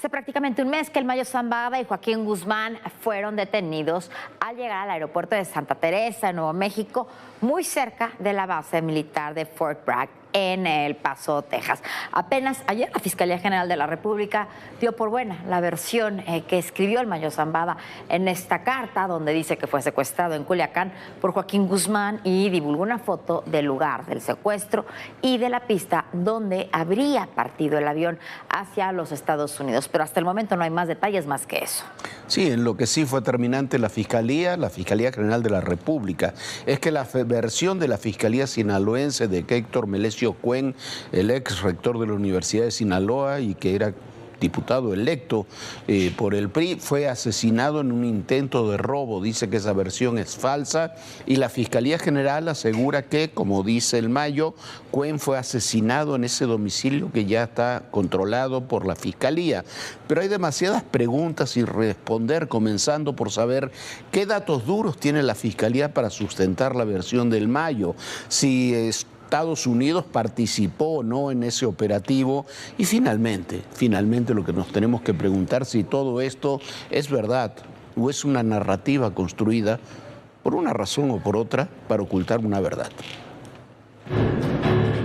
Hace prácticamente un mes que el Mayo Zambada y Joaquín Guzmán fueron detenidos al llegar al aeropuerto de Santa Teresa, en Nuevo México, muy cerca de la base militar de Fort Bragg, en El Paso, Texas. Apenas ayer la Fiscalía General de la República dio por buena la versión que escribió el Mayo Zambada en esta carta, donde dice que fue secuestrado en Culiacán por Joaquín Guzmán y divulgó una foto del lugar del secuestro y de la pista donde habría partido el avión hacia los Estados Unidos. Pero hasta el momento no hay más detalles más que eso. Sí, en lo que sí fue terminante la Fiscalía General de la República, es que la versión de la Fiscalía Sinaloense de que Héctor Melesio Cuen, el ex rector de la Universidad de Sinaloa y que era diputado electo por el PRI, fue asesinado en un intento de robo. Dice que esa versión es falsa y la Fiscalía General asegura que, como dice el Mayo, Cuen fue asesinado en ese domicilio que ya está controlado por la Fiscalía. Pero hay demasiadas preguntas sin responder, comenzando por saber qué datos duros tiene la Fiscalía para sustentar la versión del Mayo, si Estados Unidos participó o no en ese operativo y finalmente lo que nos tenemos que preguntar si todo esto es verdad o es una narrativa construida por una razón o por otra para ocultar una verdad.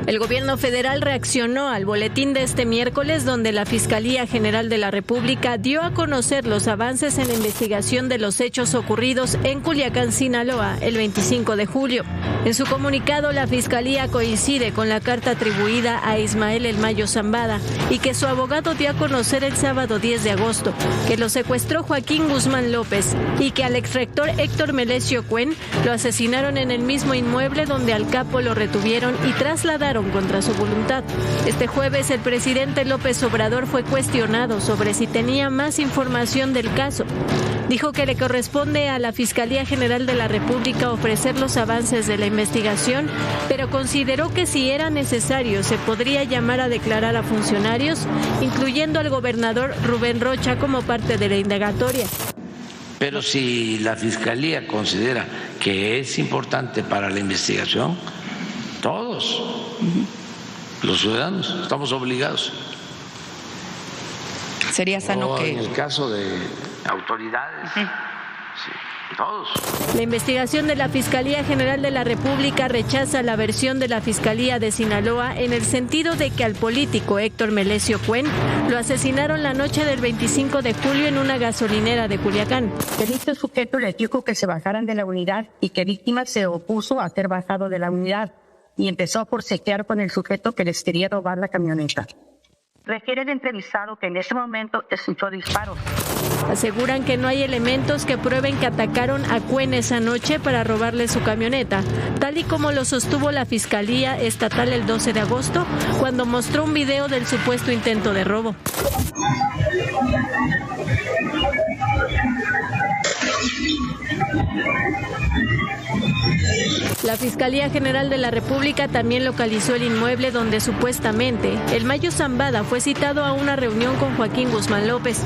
El gobierno federal reaccionó al boletín de este miércoles, donde la Fiscalía General de la República dio a conocer los avances en la investigación de los hechos ocurridos en Culiacán, Sinaloa, el 25 de julio. En su comunicado, la Fiscalía coincide con la carta atribuida a Ismael El Mayo Zambada y que su abogado dio a conocer el sábado 10 de agosto, que lo secuestró Joaquín Guzmán López y que al exrector Héctor Melesio Cuen lo asesinaron en el mismo inmueble donde al capo lo retuvieron y trasladaron contra su voluntad. Este jueves el presidente López Obrador fue cuestionado sobre si tenía más información del caso. Dijo que le corresponde a la Fiscalía General de la República ofrecer los avances de la investigación, pero consideró que si era necesario se podría llamar a declarar a funcionarios, incluyendo al gobernador Rubén Rocha como parte de la indagatoria. Pero si la Fiscalía considera que es importante para la investigación, todos los ciudadanos estamos obligados. Sería sano que... En el caso de autoridades, sí, todos. La investigación de la Fiscalía General de la República rechaza la versión de la Fiscalía de Sinaloa en el sentido de que al político Héctor Melesio Cuen lo asesinaron la noche del 25 de julio en una gasolinera de Culiacán. Este sujeto les dijo que se bajaran de la unidad y que víctima se opuso a ser bajado de la unidad y empezó a forcejear con el sujeto que les quería robar la camioneta. Refiere el entrevistado que en ese momento escuchó disparos. Aseguran que no hay elementos que prueben que atacaron a Cuen esa noche para robarle su camioneta, tal y como lo sostuvo la Fiscalía Estatal el 12 de agosto, cuando mostró un video del supuesto intento de robo. La Fiscalía General de la República también localizó el inmueble donde supuestamente el Mayo Zambada fue citado a una reunión con Joaquín Guzmán López,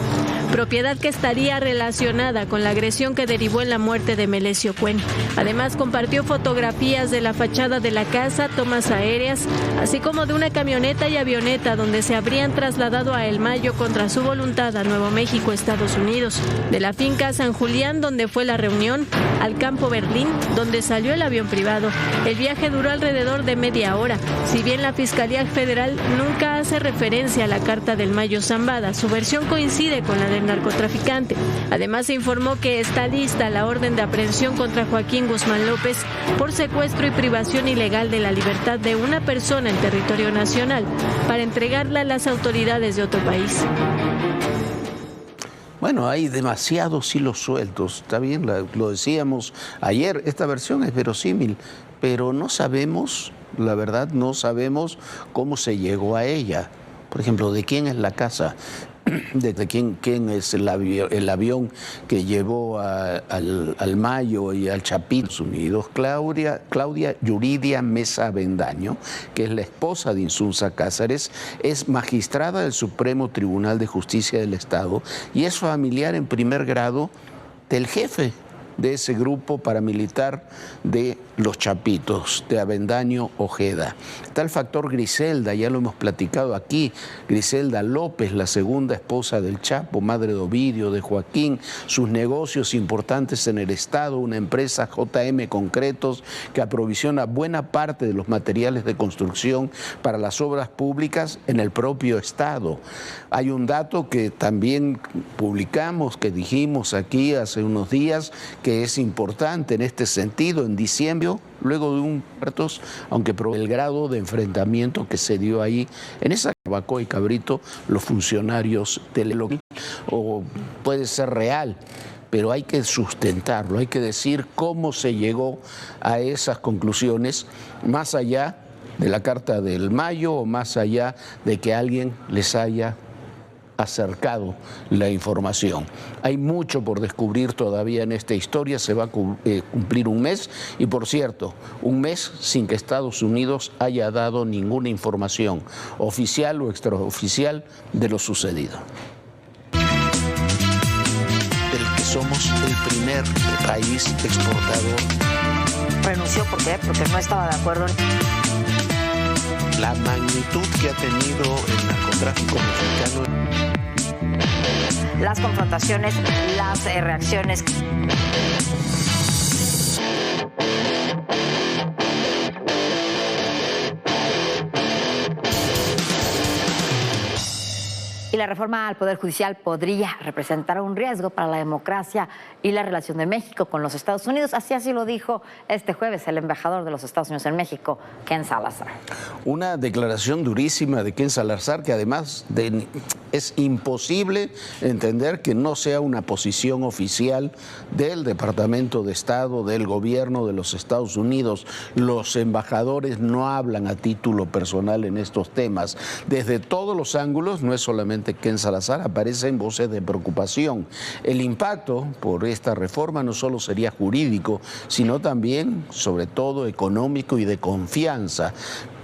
propiedad que estaría relacionada con la agresión que derivó en la muerte de Melesio Cuen. Además, compartió fotografías de la fachada de la casa, tomas aéreas, así como de una camioneta y avioneta donde se habrían trasladado a El Mayo contra su voluntad a Nuevo México, Estados Unidos. De la finca San Julián, donde fue la reunión, al campo Berlín, donde salió el avión privado. El viaje duró alrededor de media hora. Si bien la Fiscalía Federal nunca hace referencia a la carta del Mayo Zambada, su versión coincide con la del narcotraficante. Además, se informó que está lista la orden de aprehensión contra Joaquín Guzmán López por secuestro y privación ilegal de la libertad de una persona en territorio nacional para entregarla a las autoridades de otro país. Bueno, hay demasiados hilos sueltos, está bien, lo decíamos ayer, esta versión es verosímil, pero no sabemos, la verdad, no sabemos cómo se llegó a ella. Por ejemplo, ¿de quién es la casa? ¿De quién es el avión que llevó al Mayo y al Chapito Unidos? Claudia Yuridia Mesa Avendaño, que es la esposa de Insunza Cáceres, es magistrada del Supremo Tribunal de Justicia del Estado y es familiar en primer grado del jefe de ese grupo paramilitar de Los Chapitos, de Avendaño Ojeda. Está el factor Griselda, ya lo hemos platicado aquí, Griselda López, la segunda esposa del Chapo, madre de Ovidio, de Joaquín, sus negocios importantes en el Estado, una empresa JM Concretos que aprovisiona buena parte de los materiales de construcción para las obras públicas en el propio Estado. Hay un dato que también publicamos, que dijimos aquí hace unos días, que es importante en este sentido. En diciembre, luego de un muertos, aunque por el grado de enfrentamiento que se dio ahí, en esa Bacoa y Cabrito, los funcionarios del o puede ser real, pero hay que sustentarlo, hay que decir cómo se llegó a esas conclusiones, más allá de la Carta del Mayo o más allá de que alguien les haya acercado la información. Hay mucho por descubrir todavía en esta historia, se va a cumplir un mes y, por cierto, un mes sin que Estados Unidos haya dado ninguna información oficial o extraoficial de lo sucedido. Del que somos el primer país exportador. Renunció, ¿por qué? Porque no estaba de acuerdo en la magnitud que ha tenido el narcotráfico mexicano. Las confrontaciones, las reacciones. Y la reforma al Poder Judicial podría representar un riesgo para la democracia y la relación de México con los Estados Unidos. Así lo dijo este jueves el embajador de los Estados Unidos en México, Ken Salazar. Una declaración durísima de Ken Salazar, que además es imposible entender que no sea una posición oficial del Departamento de Estado, del gobierno de los Estados Unidos. Los embajadores no hablan a título personal en estos temas. Desde todos los ángulos, no es solamente Ken Salazar, aparecen voces de preocupación. El impacto por esta reforma no solo sería jurídico, sino también, sobre todo, económico y de confianza.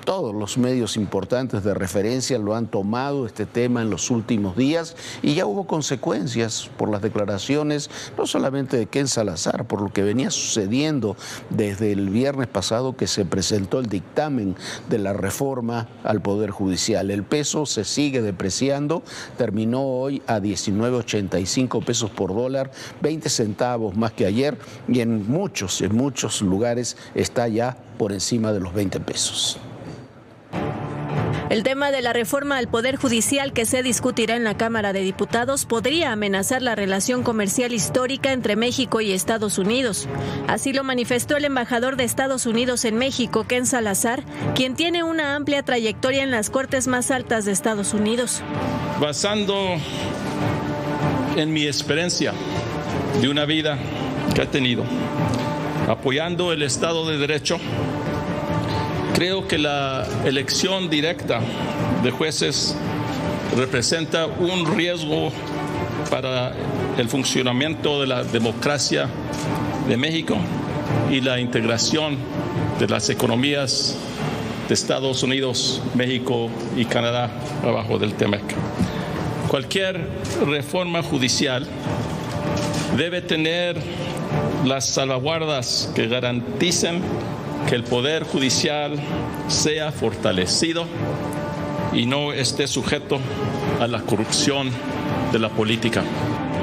Todos los medios importantes de referencia lo han tomado este tema en los últimos días y ya hubo consecuencias por las declaraciones, no solamente de Ken Salazar, por lo que venía sucediendo desde el viernes pasado que se presentó el dictamen de la reforma al Poder Judicial. El peso se sigue depreciando, terminó hoy a 19.85 pesos por dólar, 20 centavos más que ayer, y en muchos lugares está ya por encima de los 20 pesos. El tema de la reforma al Poder Judicial que se discutirá en la Cámara de Diputados podría amenazar la relación comercial histórica entre México y Estados Unidos. Así lo manifestó el embajador de Estados Unidos en México, Ken Salazar, quien tiene una amplia trayectoria en las cortes más altas de Estados Unidos. Basando en mi experiencia de una vida que he tenido, apoyando el Estado de Derecho, creo que la elección directa de jueces representa un riesgo para el funcionamiento de la democracia de México y la integración de las economías de Estados Unidos, México y Canadá abajo del TEMEC. Cualquier reforma judicial debe tener las salvaguardas que garanticen que el Poder Judicial sea fortalecido y no esté sujeto a la corrupción de la política.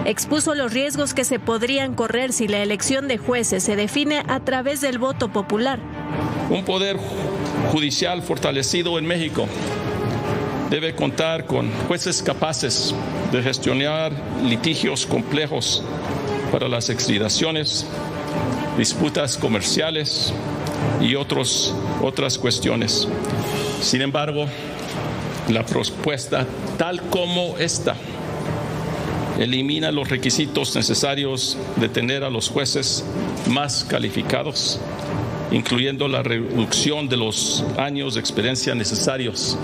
Expuso los riesgos que se podrían correr si la elección de jueces se define a través del voto popular. Un Poder Judicial fortalecido en México debe contar con jueces capaces de gestionar litigios complejos para las extradiciones, disputas comerciales y otras cuestiones. Sin embargo, la propuesta, tal como esta, elimina los requisitos necesarios de tener a los jueces más calificados, incluyendo la reducción de los años de experiencia necesarios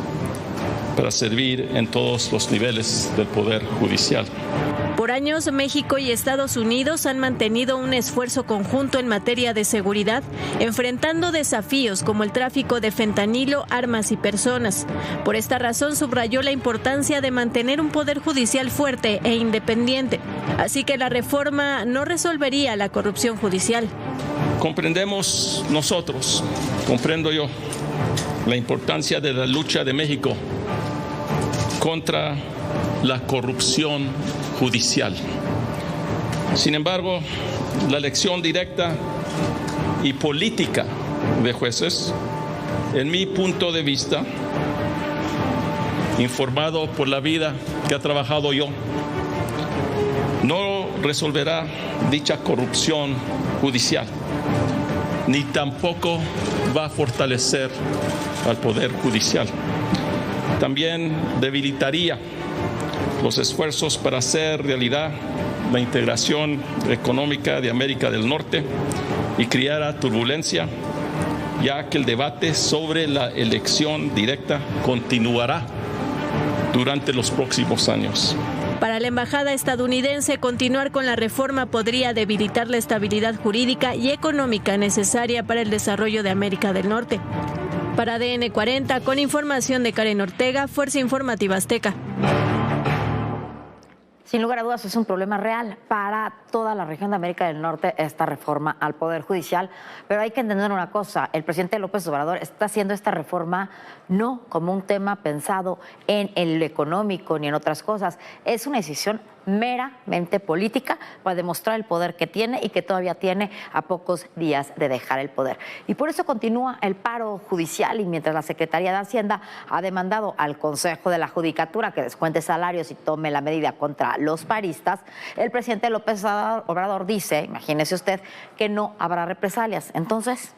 para servir en todos los niveles del Poder Judicial. Por Por años, México y Estados Unidos han mantenido un esfuerzo conjunto en materia de seguridad, enfrentando desafíos como el tráfico de fentanilo, armas y personas. Por esta razón, subrayó la importancia de mantener un poder judicial fuerte e independiente. Así que la reforma no resolvería la corrupción judicial. Comprendemos nosotros, comprendo yo, la importancia de la lucha de México contra la corrupción judicial. Sin embargo, la elección directa y política de jueces, en mi punto de vista, informado por la vida que he trabajado yo, no resolverá dicha corrupción judicial, ni tampoco va a fortalecer al Poder Judicial. También debilitaría los esfuerzos para hacer realidad la integración económica de América del Norte y creará turbulencia, ya que el debate sobre la elección directa continuará durante los próximos años. Para la embajada estadounidense, continuar con la reforma podría debilitar la estabilidad jurídica y económica necesaria para el desarrollo de América del Norte. Para ADN 40, con información de Karen Ortega, Fuerza Informativa Azteca. Sin lugar a dudas es un problema real para toda la región de América del Norte esta reforma al Poder Judicial, pero hay que entender una cosa, el presidente López Obrador está haciendo esta reforma no como un tema pensado en lo económico ni en otras cosas, es una decisión meramente política para demostrar el poder que tiene y que todavía tiene a pocos días de dejar el poder. Y por eso continúa el paro judicial y mientras la Secretaría de Hacienda ha demandado al Consejo de la Judicatura que descuente salarios y tome la medida contra los paristas, el presidente López Obrador dice, imagínese usted, que no habrá represalias. Entonces...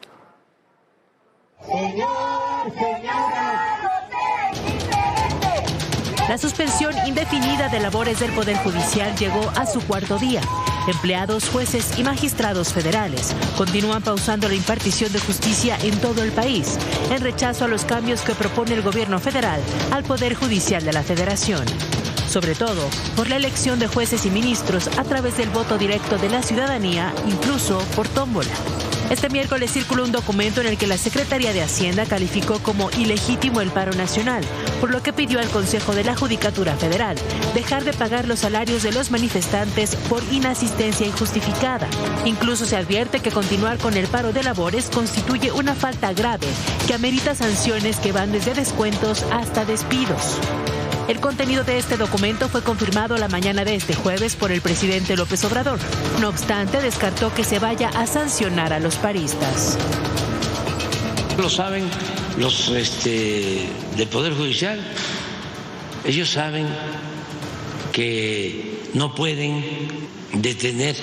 La suspensión indefinida de labores del Poder Judicial llegó a su cuarto día. Empleados, jueces y magistrados federales continúan pausando la impartición de justicia en todo el país, en rechazo a los cambios que propone el gobierno federal al Poder Judicial de la Federación. Sobre todo por la elección de jueces y ministros a través del voto directo de la ciudadanía, incluso por tómbola. Este miércoles circuló un documento en el que la Secretaría de Hacienda calificó como ilegítimo el paro nacional, por lo que pidió al Consejo de la Judicatura Federal dejar de pagar los salarios de los manifestantes por inasistencia injustificada. Incluso se advierte que continuar con el paro de labores constituye una falta grave que amerita sanciones que van desde descuentos hasta despidos. El contenido de este documento fue confirmado la mañana de este jueves por el presidente López Obrador. No obstante, descartó que se vaya a sancionar a los paristas. Lo saben los del Poder Judicial. Ellos saben que no pueden detener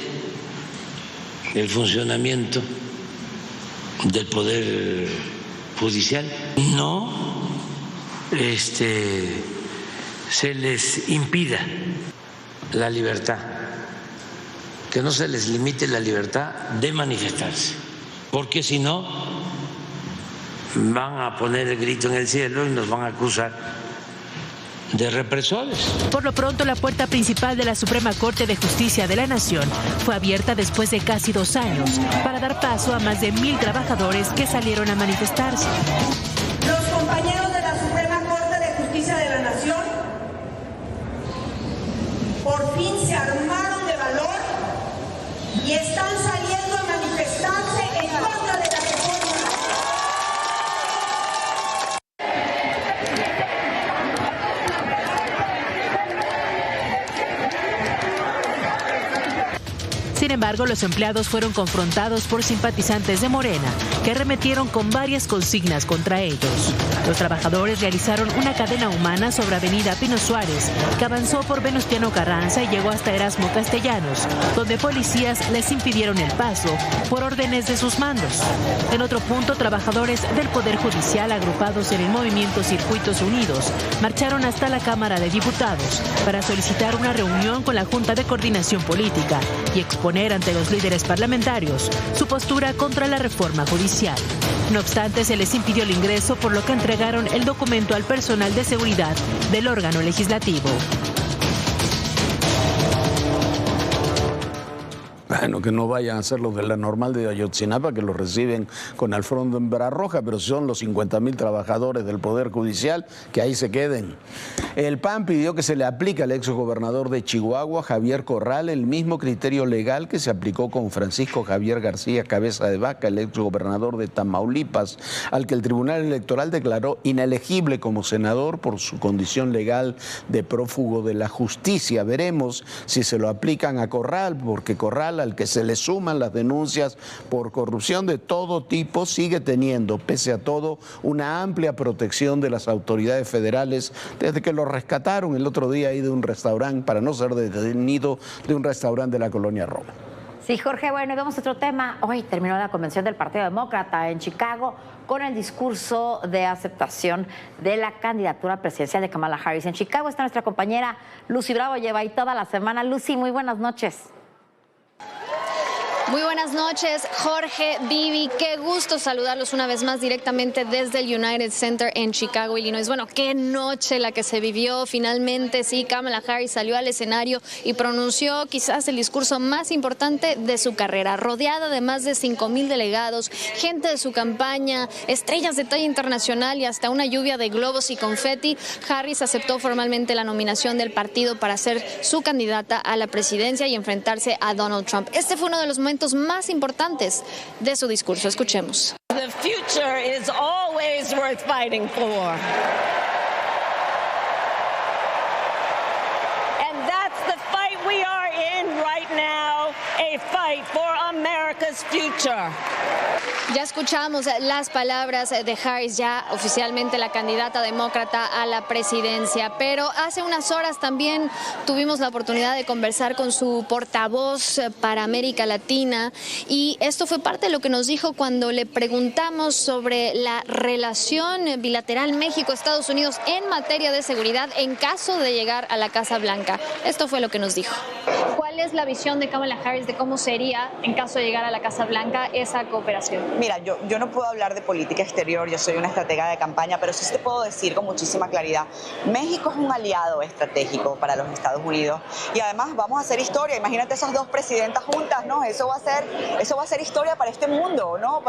el funcionamiento del Poder Judicial. No se les impida la libertad, que no se les limite la libertad de manifestarse, porque si no van a poner el grito en el cielo y nos van a acusar de represores. Por lo pronto, la puerta principal de la Suprema Corte de Justicia de la Nación fue abierta después de casi 2 años para dar paso a más de 1,000 trabajadores que salieron a manifestarse. Los compañeros de la Suprema Corte de Justicia de la Nación por fin se armaron de valor y están saliendo a manifestarse en contra de la reforma. Sin embargo, los empleados fueron confrontados por simpatizantes de Morena, que arremetieron con varias consignas contra ellos. Los trabajadores realizaron una cadena humana sobre Avenida Pino Suárez, que avanzó por Venustiano Carranza y llegó hasta Erasmo Castellanos, donde policías les impidieron el paso por órdenes de sus mandos. En otro punto, trabajadores del Poder Judicial, agrupados en el movimiento Circuitos Unidos, marcharon hasta la Cámara de Diputados para solicitar una reunión con la Junta de Coordinación Política y exponer ante los líderes parlamentarios su postura contra la reforma judicial. No obstante, se les impidió el ingreso, por lo que entregaron el documento al personal de seguridad del órgano legislativo. Bueno, que no vayan a ser los de la normal de Ayotzinapa, que los reciben con alfombra roja, pero son los 50.000 trabajadores del Poder Judicial, que ahí se queden. El PAN pidió que se le aplique al exgobernador de Chihuahua, Javier Corral, el mismo criterio legal que se aplicó con Francisco Javier García Cabeza de Vaca, el exgobernador de Tamaulipas, al que el Tribunal Electoral declaró inelegible como senador por su condición legal de prófugo de la justicia. Veremos si se lo aplican a Corral, porque Corral, al que se le suman las denuncias por corrupción de todo tipo, sigue teniendo, pese a todo, una amplia protección de las autoridades federales desde que lo rescataron el otro día ahí de un restaurante, para no ser detenido, de un restaurante de la colonia Roma. Sí, Jorge, bueno, y vemos otro tema. Hoy terminó la convención del Partido Demócrata en Chicago con el discurso de aceptación de la candidatura presidencial de Kamala Harris. En Chicago está nuestra compañera Lucy Bravo, lleva ahí toda la semana. Lucy, muy buenas noches. Muy buenas noches, Jorge, Vivi, qué gusto saludarlos una vez más directamente desde el United Center en Chicago, Illinois. Bueno, qué noche la que se vivió. Finalmente, sí, Kamala Harris salió al escenario y pronunció quizás el discurso más importante de su carrera, rodeada de más de 5,000 delegados, gente de su campaña, estrellas de talla internacional y hasta una lluvia de globos y confeti. Harris aceptó formalmente la nominación del partido para ser su candidata a la presidencia y enfrentarse a Donald Trump. Este fue uno de los momentos más importantes de su discurso. Escuchemos. The future is always worth fighting for. And that's the fight we are in right now, a fight for America's future. Ya escuchamos las palabras de Harris, ya oficialmente la candidata demócrata a la presidencia, pero hace unas horas también tuvimos la oportunidad de conversar con su portavoz para América Latina y esto fue parte de lo que nos dijo cuando le preguntamos sobre la relación bilateral México-Estados Unidos en materia de seguridad en caso de llegar a la Casa Blanca. Esto fue lo que nos dijo. ¿Cuál es la visión de Kamala Harris de cómo sería, en caso de llegar a la Casa Blanca, esa cooperación? Mira, yo no puedo hablar de política exterior, yo soy una estratega de campaña, pero sí te puedo decir con muchísima claridad, México es un aliado estratégico para los Estados Unidos y además vamos a hacer historia. Imagínate esas dos presidentas juntas, ¿no? Eso va a ser historia para este mundo, ¿no?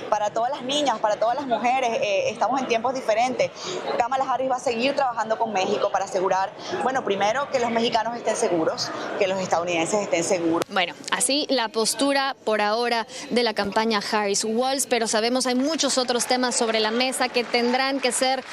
Para todas las niñas, para todas las mujeres. Estamos en tiempos diferentes. Kamala Harris va a seguir trabajando con México para asegurar, bueno, primero que los mexicanos estén seguros, que los estadounidenses estén seguros. Bueno, así la postura por ahora de la campaña Harris-Walz, pero sabemos hay muchos otros temas sobre la mesa que tendrán que ser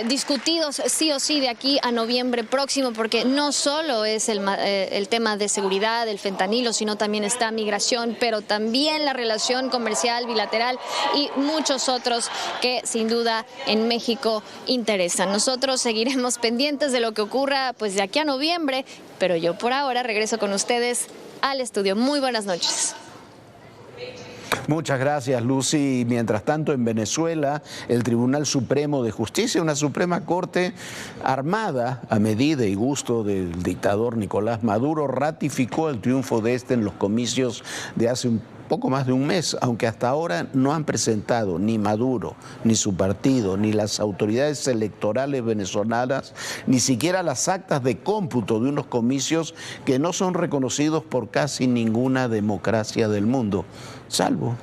discutidos sí o sí de aquí a noviembre próximo, porque no solo es el tema de seguridad, el fentanilo, sino también está migración, pero también la relación comercial bilateral y muchos otros que sin duda en México interesan. Nosotros seguiremos pendientes de lo que ocurra pues de aquí a noviembre, pero yo por ahora regreso con ustedes al estudio. Muy buenas noches. Muchas gracias, Lucy. Mientras tanto, en Venezuela, el Tribunal Supremo de Justicia, una Suprema Corte armada a medida y gusto del dictador Nicolás Maduro, ratificó el triunfo de este en los comicios de hace poco más de un mes, aunque hasta ahora no han presentado ni Maduro, ni su partido, ni las autoridades electorales venezolanas, ni siquiera las actas de cómputo de unos comicios que no son reconocidos por casi ninguna democracia del mundo, salvo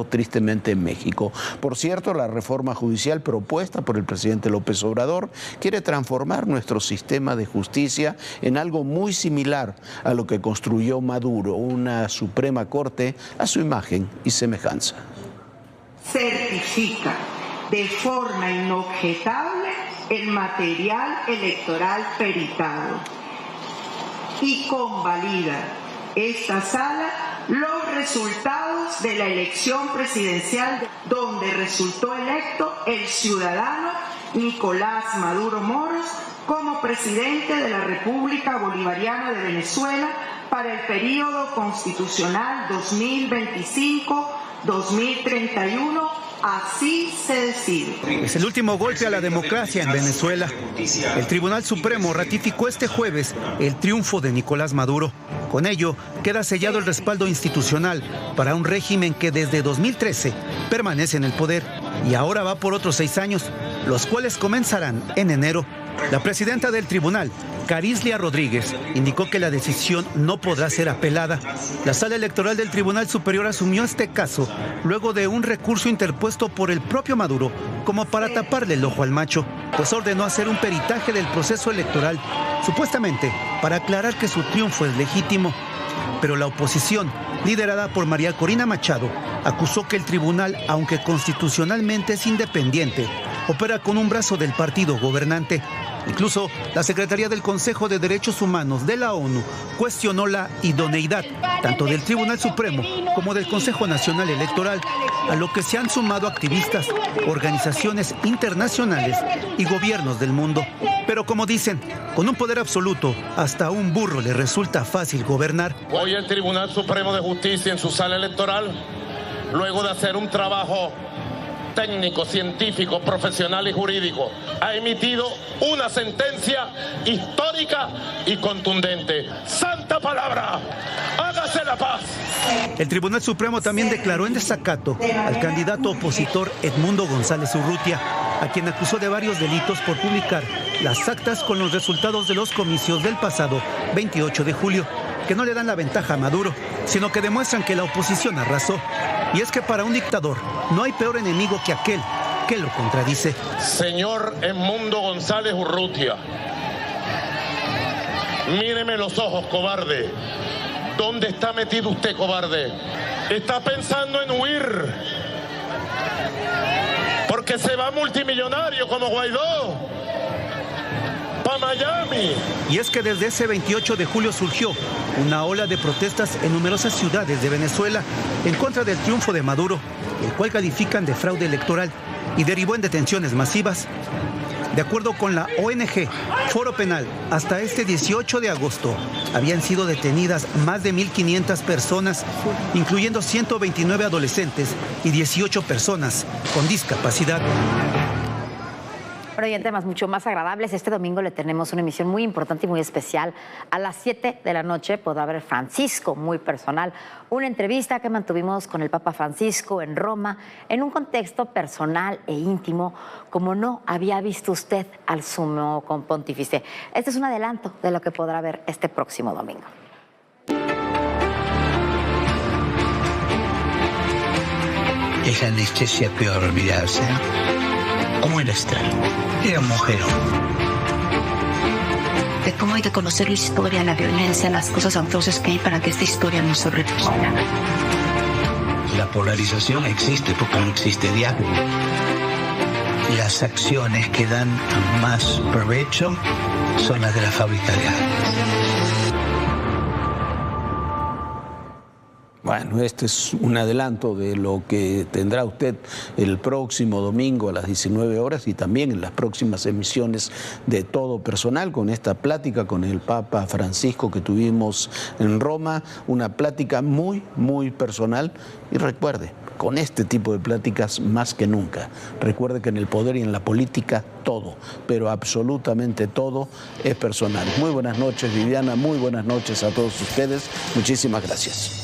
tristemente en México. Por cierto, la reforma judicial propuesta por el presidente López Obrador quiere transformar nuestro sistema de justicia en algo muy similar a lo que construyó Maduro, una Suprema Corte a su imagen y semejanza. Certifica de forma inobjetable el material electoral peritado y convalida esta sala los resultados de la elección presidencial donde resultó electo el ciudadano Nicolás Maduro Moros como presidente de la República Bolivariana de Venezuela para el período constitucional 2025-2031. Así se decide. Es el último golpe a la democracia en Venezuela. El Tribunal Supremo ratificó este jueves el triunfo de Nicolás Maduro. Con ello, queda sellado el respaldo institucional para un régimen que desde 2013 permanece en el poder y ahora va por otros 6 años, los cuales comenzarán en enero. La presidenta del tribunal, Carislia Rodríguez indicó que la decisión no podrá ser apelada. La Sala Electoral del Tribunal Superior asumió este caso luego de un recurso interpuesto por el propio Maduro como para taparle el ojo al macho, pues ordenó hacer un peritaje del proceso electoral, supuestamente para aclarar que su triunfo es legítimo. Pero la oposición, liderada por María Corina Machado, acusó que el tribunal, aunque constitucionalmente es independiente, opera con un brazo del partido gobernante. Incluso la Secretaría del Consejo de Derechos Humanos de la ONU cuestionó la idoneidad tanto del Tribunal Supremo como del Consejo Nacional Electoral, a lo que se han sumado activistas, organizaciones internacionales y gobiernos del mundo. Pero como dicen, con un poder absoluto, hasta a un burro le resulta fácil gobernar. Hoy el Tribunal Supremo de Justicia en su sala electoral, luego de hacer un trabajo técnico, científico, profesional y jurídico, ha emitido una sentencia histórica y contundente. ¡Santa palabra! ¡Hágase la paz! El Tribunal Supremo también declaró en desacato al candidato opositor Edmundo González Urrutia, a quien acusó de varios delitos por publicar las actas con los resultados de los comicios del pasado 28 de julio, que no le dan la ventaja a Maduro, sino que demuestran que la oposición arrasó. Y es que para un dictador no hay peor enemigo que aquel que lo contradice. Señor Edmundo González Urrutia, míreme los ojos, cobarde. ¿Dónde está metido usted, cobarde? Está pensando en huir, porque se va multimillonario como Guaidó para Miami. Y es que desde ese 28 de julio surgió una ola de protestas en numerosas ciudades de Venezuela en contra del triunfo de Maduro, el cual califican de fraude electoral y derivó en detenciones masivas. De acuerdo con la ONG Foro Penal, hasta este 18 de agosto habían sido detenidas más de 1.500 personas, incluyendo 129 adolescentes y 18 personas con discapacidad. Pero y en temas mucho más agradables, este domingo le tenemos una emisión muy importante y muy especial. A las 7 de la noche podrá ver Francisco, muy personal, una entrevista que mantuvimos con el Papa Francisco en Roma, en un contexto personal e íntimo, como no había visto usted al sumo pontífice. Este es un adelanto de lo que podrá ver este próximo domingo. Es la anestesia peor olvidarse. ¿Cómo era Esther? Era un mujerón. De cómo hay que conocer la historia, la violencia, las cosas atrocias que hay para que esta historia no se repita. La polarización existe porque no existe diálogo. Las acciones que dan más provecho son las de la fábrica de armas. Bueno, este es un adelanto de lo que tendrá usted el próximo domingo a las 19 horas y también en las próximas emisiones de Todo Personal, con esta plática con el Papa Francisco que tuvimos en Roma, una plática muy, muy personal. Y recuerde, con este tipo de pláticas más que nunca, recuerde que en el poder y en la política todo, pero absolutamente todo es personal. Muy buenas noches, Viviana, muy buenas noches a todos ustedes. Muchísimas gracias.